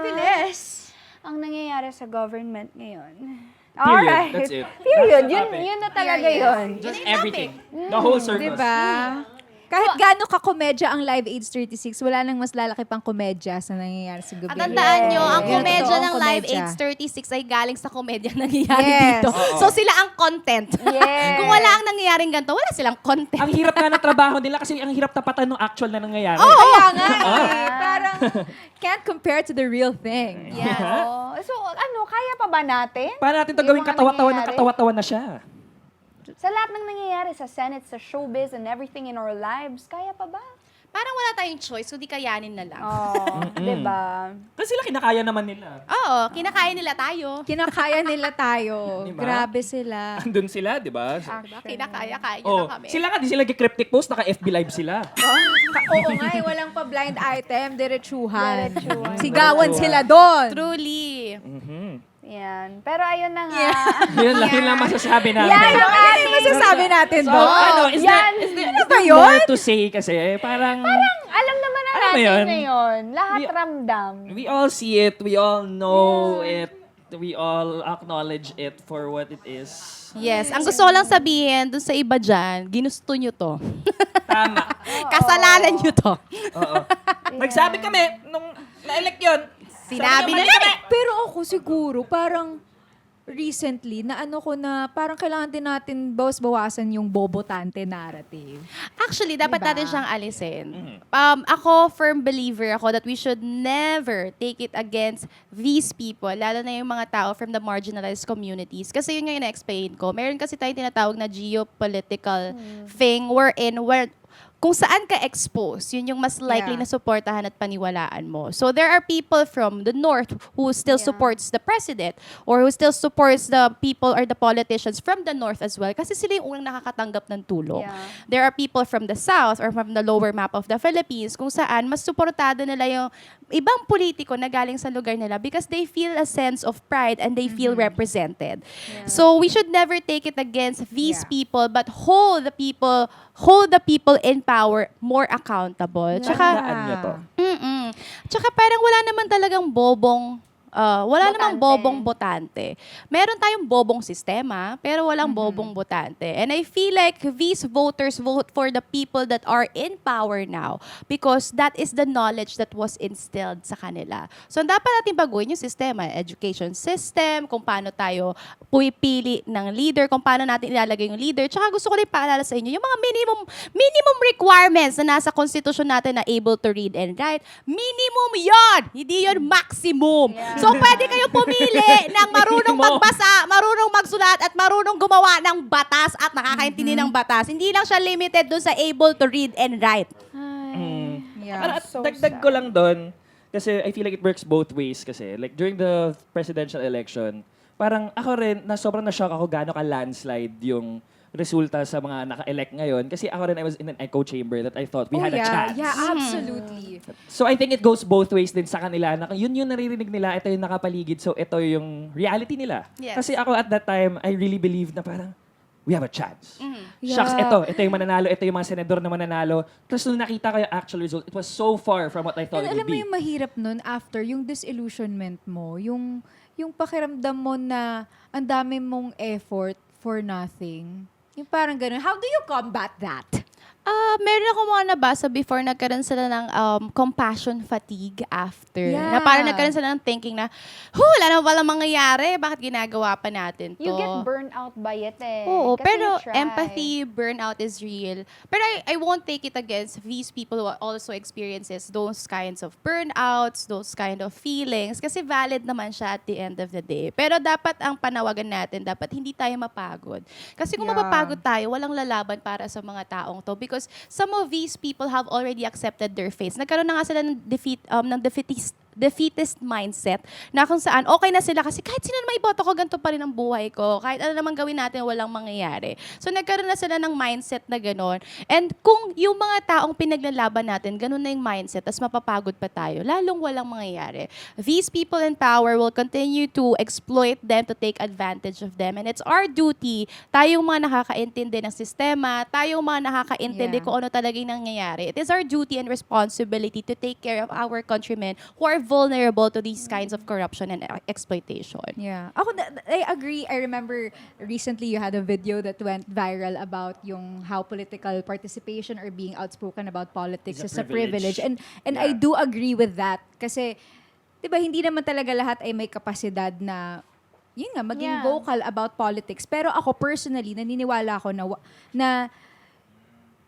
Bilis. Ang nangyayari sa government ngayon. Period. Alright. That's it. Period. That's the topic. Yun na talaga yun. Just everything. The whole circus. Diba? Kahit gaano ka-komedya ang Live Age 36, wala nang mas lalaki pang komedya sa nangyayari sa At gobyerno. tandaan nyo, ang Yes. komedya Totoong ng Live komedya. Age 36 ay galing sa komedya nangyayari Yes. dito. Oo. So sila ang content. Yes. Kung wala ang nangyayaring ganito, wala silang content. Ang hirap nga ng trabaho nila kasi ang hirap tapatan ng actual na nangyayari. Kaya nga parang can't compare to the real thing. Yes. Oh, so, kaya pa ba natin? Paano natin ito Yung gawing mga katawa-tawa ng nangyayari? katawa-tawa na siya? Sa lahat ng nangyayari sa Senate, sa showbiz, and everything in our lives, kaya pa ba? Parang wala tayong choice, kundi kayanin na lang. Oh, diba? Kasi sila kinakaya naman nila. Oo, kinakaya nila tayo. Kinakaya nila tayo. Diba? Grabe sila. Andun sila, di ba? Diba? Kinakaya-kaya nyo Oh, na kami. sila nga, di sila cryptic post, naka-FB live sila. Oo nga, walang pa blind item, diretsuhan. Diretsuhan. Sigawan sila doon. Truly. Yan. Pero ayun na nga. Yun lang masasabi namin. Yan ang Ano ating... masasabi natin So, doon? ano, is yan. there ba more yun? to say kasi? Parang Alam naman na Alam mo natin yun? ngayon. Lahat We- ramdam. we all see it, we all know it, we all acknowledge it for what it is. Yes. Ang gusto ko lang sabihin dun sa iba dyan, ginusto nyo to. Tama. Kasalanan nyo to. Oo. Nagsabi kami, nung na-elect yun, Sinabi na mali kami. Pero ako siguro, parang recently, na ko na parang kailangan din natin bawas-bawasan yung bobotante narrative. Actually, dapat Diba? natin siyang alisin. Ako, firm believer ako that we should never take it against these people, lalo na yung mga tao from the marginalized communities. Kasi yun nga yung na-explain ko. Meron kasi tayong tinatawag na geopolitical thing where kung saan ka exposed, yun yung mas likely Yeah. na suportahan at paniwalaan mo. So there are people from the north who still supports the president or who still supports the people or the politicians from the north as well kasi sila yung unang nakakatanggap ng tulong. Yeah. There are people from the south or from the lower map of the Philippines kung saan mas suportado nila yung ibang politiko na galing sa lugar nila because they feel a sense of pride and they feel represented. So we should never take it against these Yeah. people but hold the people in power more accountable. Tsaka, Tandaan niyo to. Tsaka parang wala naman talagang bobong namang Botante. bobong botante. Meron tayong bobong sistema, pero walang bobong botante. And I feel like these voters vote for the people that are in power now because that is the knowledge that was instilled sa kanila. So, dapat natin baguhin yung sistema, education system, kung paano tayo pumipili ng leader, kung paano natin ilalagay yung leader. Tsaka gusto ko rin paalala sa inyo, yung mga minimum requirements na nasa constitution natin na able to read and write, minimum yon, hindi yon maximum. So, pwede kayo pumili ng marunong magbasa, marunong magsulat, at marunong gumawa ng batas at nakakaintindi ng batas. Hindi lang siya limited doon sa able to read and write. Yeah. At dagdag ko lang doon, kasi I feel like it works both ways kasi. Like during the presidential election, parang ako rin, sobrang na-shock ako gaano ka landslide yung resulta sa mga naka-elect ngayon. Kasi ako rin, I was in an echo chamber that I thought we had a chance. Yeah, absolutely. So I think it goes both ways din sa kanila. Na yun yung naririnig nila, ito yung nakapaligid, so ito yung reality nila. Yes. Kasi ako at that time, I really believed na parang, we have a chance. Yeah. Shucks, ito yung mananalo, ito yung mga senador na mananalo. Tapos nung nakita ko yung actual result, it was so far from what I thought And it alam would mo be. yung mahirap nun after, yung disillusionment mo, yung pakiramdam mo na ang dami mong effort for nothing. Yung parang ganun. How do you combat that? Meron ako mga nabasa before nagkaroon sila ng compassion fatigue after. Yeah. Na parang nagkaroon sila ng thinking na, wala na walang mangyayari, bakit ginagawa pa natin to? You get burned out by it eh. Oo, Kasi pero you try. empathy, burnout is real. Pero I won't take it against these people who also experiences those kinds of burnouts, those kind of feelings. Kasi valid naman siya at the end of the day. Pero dapat ang panawagan natin, dapat hindi tayo mapagod. Kasi kung Yeah. mapapagod tayo, walang lalaban para sa mga taong to. Because some of these people have already accepted their fates. Nagkaroon na nga sila ng defeatist mindset na kung saan okay na sila kasi kahit sino naman iboto ko, ganito pa rin ang buhay ko. Kahit ano naman gawin natin, walang mangyayari. So nagkaroon na sila ng mindset na gano'n. And kung yung mga taong pinaglalaban natin, gano'n na yung mindset, tas mapapagod pa tayo, lalong walang mangyayari. These people in power will continue to exploit them, to take advantage of them. And it's our duty, tayong mga nakakaintindi ng sistema, tayong mga nakakaintindi Yeah. kung ano talaga yung nangyayari. It is our duty and responsibility to take care of our countrymen who are vulnerable to these kinds of corruption and exploitation. Yeah. I agree. I remember recently you had a video that went viral about yung how political participation or being outspoken about politics Is is a a privilege. privilege. And I do agree with that. Kasi, di ba, hindi naman talaga lahat ay may kapasidad na yun nga, maging Yeah. vocal about politics. Pero ako personally, naniniwala ako na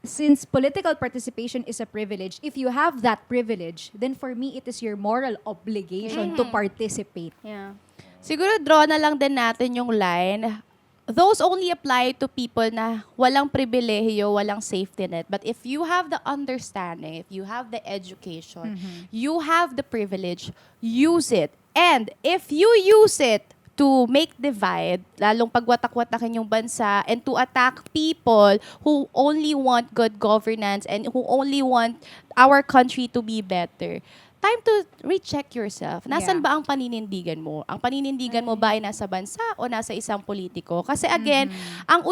since political participation is a privilege, if you have that privilege, then for me, it is your moral obligation to participate. Yeah. Siguro draw na lang din natin yung line. Those only apply to people na walang pribilehiyo, walang safety net. But if you have the understanding, if you have the education, you have the privilege, use it. And if you use it to make divide, lalong pagwatak-watakin yung bansa, and to attack people who only want good governance and who only want our country to be better, time to recheck yourself. Nasaan Yeah. ba ang paninindigan mo? Ang paninindigan mo ba ay nasa bansa o nasa isang politiko? Kasi again, ang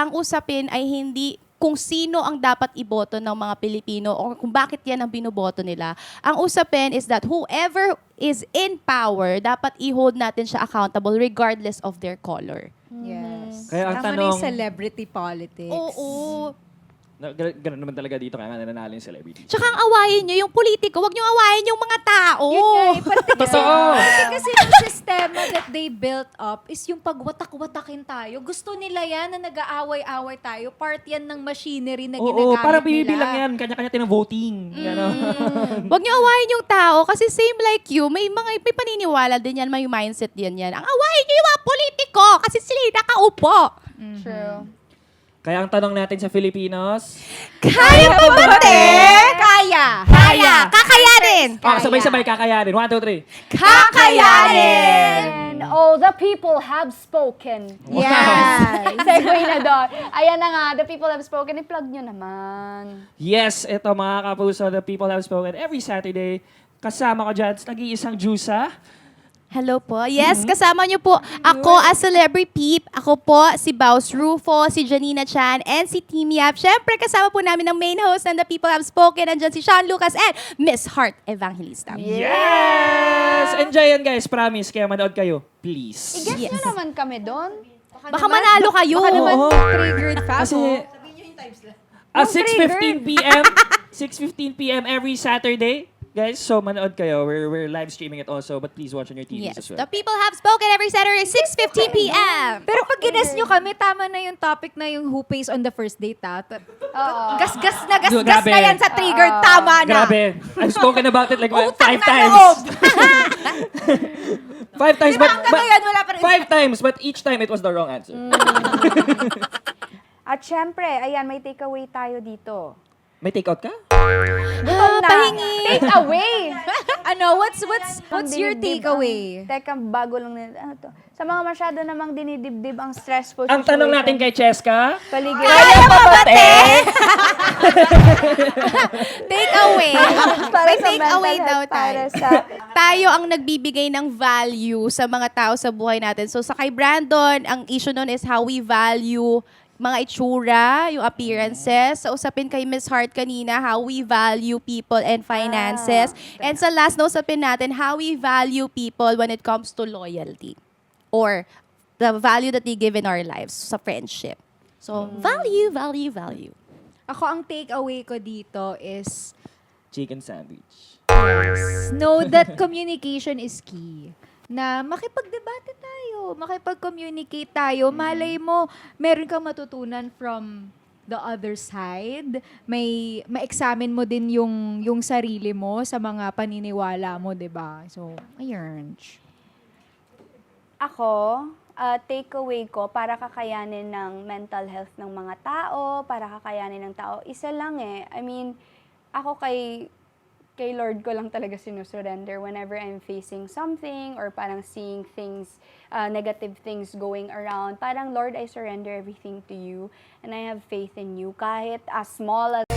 usapin ay hindi kung sino ang dapat iboto ng mga Pilipino o kung bakit yan ang binoboto nila. Ang usapin is that whoever is in power, dapat i-hold natin siya accountable regardless of their color. Yes. Kaya ang Tama na tanong- yung celebrity politics. Oo. Ganun naman talaga dito, kaya nga nananalo yung celebrity. Tsaka ang awayin nyo, yung politiko, wag nyo awayin yung mga tao. Yun nga eh. Totoo! Kasi yung sistema that they built up is yung pagwatak-watakin tayo. Gusto nila yan na nag-aaway-away tayo. Part yan ng machinery na Oo, ginagamit parang nila. binibilang yan. Kanya-kanya tinang voting. Gano'n. Wag nyo awayin yung tao kasi same like you, may paniniwala din yan, may mindset din yan. Ang awayin nyo yung mga politiko kasi sila yung nakaupo. True. Kaya ang tanong natin sa Filipinos, Kaya pa ba, te? Kaya! Kaya! Kakayanin! sabay-sabay kakayanin. 1, 2, 3. Kakayanin! And oh, the people have spoken. Yes! Segue na doon. Ayan na nga, the people have spoken. I-plug nyo naman. Yes, ito mga kapuso, the people have spoken every Saturday. Kasama ko dyan, nag-iisang Jusa. Hello po. Yes, kasama niyo po ako as Celebrity Peep. Ako po si Baus Rufo, si Janina Chan, and si Team Yap. Siyempre, kasama po namin ang main host ng The People Have Spoken. Andyan si Sean Lucas and Miss Heart Evangelista. Yes! Enjoy yan guys, promise. Kaya manood kayo, please. I-guess Yes. nyo naman kami doon. Baka manalo kayo. Baka naman Oo. triggered fa Kasi, mo. 6:15 p.m. 6:15 p.m. every Saturday. Guys, so manood kayo. We're live streaming it also, but please watch on your TVs Yes, as well. The People Have Spoken every Saturday, 6:15 p.m. Pero pag gines nyo kami, tama na yung topic na yung who pays on the first date, ha? Oo. Gasgas na Grabe. yan sa triggered. Tama na. Grabe. I've spoken about it like Utang 5 na times. loob. 5 times, Di ba hanggang ngayon, wala pa rin? 5 times, but each time it was the wrong answer. At syempre, ayan, may takeaway tayo dito. May take out ka? Gutom na. pahingi. Take away. Ano, what's your takeaway? Teka, bago lang nila. Ano to? Sa mga masyado namang dinidibdib ang stressful Ang tanong natin kay Cheska, paligid. Kaya pa ba, te? Take away. Para May sa take mental away health, daw para tayo. sa Tayo ang nagbibigay ng value sa mga tao sa buhay natin. So sa kay Brandon, ang issue nun is how we value mga itsura, yung appearances. Sa usapin kay Miss Hart kanina, how we value people and finances. And sa last na usapin natin, how we value people when it comes to loyalty. Or the value that they give in our lives sa friendship. So, value, value, value. Ako, ang takeaway ko dito is chicken sandwich. know that communication is key. Na makipagdebate tayo, makipag-communicate tayo. Malay mo, meron kang matutunan from the other side. Ma-examine mo din yung sarili mo sa mga paniniwala mo, 'di ba? So, ayun. Ako, takeaway ko para kakayanin ng mental health ng mga tao, para kakayanin ng tao, isa lang eh. I mean, ako kay kay Lord ko lang talaga sinusurrender whenever I'm facing something or parang seeing things, negative things going around. Parang, Lord, I surrender everything to you and I have faith in you. Kahit as small as